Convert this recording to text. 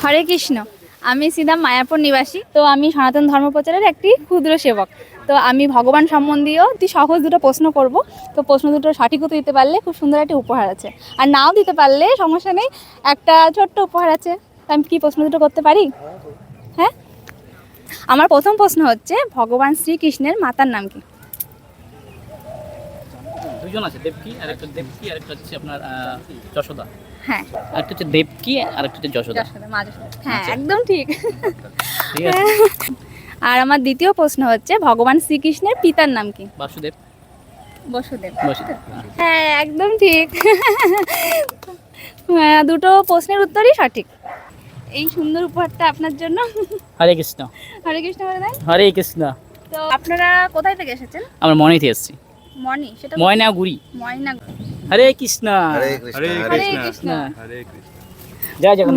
হরে কৃষ্ণ। আমি সিদাম মায়াপুর নিবাসী। তো আমি সনাতন ধর্ম প্রচারের একটি ক্ষুদ্র সেবক। তো আমি ভগবান সম্বন্ধীয় অতি সহজ দুটো প্রশ্ন করব। তো প্রশ্ন দুটো সঠিক উত্তর দিতে পারলে খুব সুন্দর একটা উপহার আছে, আর নাও দিতে পারলে সমস্যা নেই, একটা ছোট্ট উপহার আছে। তো আমি কি প্রশ্ন দুটো করতে পারি? হ্যাঁ, আমার প্রথম প্রশ্ন হচ্ছে, ভগবান শ্রীকৃষ্ণের মাতার নাম কি? দুজন আছে, দেবকী আর একটা দেবকী আর একটা হচ্ছে আপনার যশোদা। হ্যাঁ, আর একটা হচ্ছে দেবকী আর একটা হচ্ছে যশোদা। যশোদা, মা যশোদা। হ্যাঁ, আচ্ছা। একদম ঠিক। ঠিক আছে। আর আমার দ্বিতীয় প্রশ্ন হচ্ছে, ভগবান শ্রীকৃষ্ণের পিতার নাম কি? বাসুদেব। বসুদেব। বাসুদেব। হ্যাঁ, একদম ঠিক। দুটো প্রশ্নের উত্তরই সঠিক। এই সুন্দর উপহারটা আপনার জন্য। হরে কৃষ্ণ। হরে কৃষ্ণ বলে দেন। হরে কৃষ্ণ। তো আপনারা কোথায় থেকে এসেছেন? আমরা মনেতে এসেছি, মনি, সেটা ময়নাগুড়ি। ময়না। হরে কৃষ্ণ। হরে কৃষ্ণ হরে কৃষ্ণ। জয় জগন্নাথ।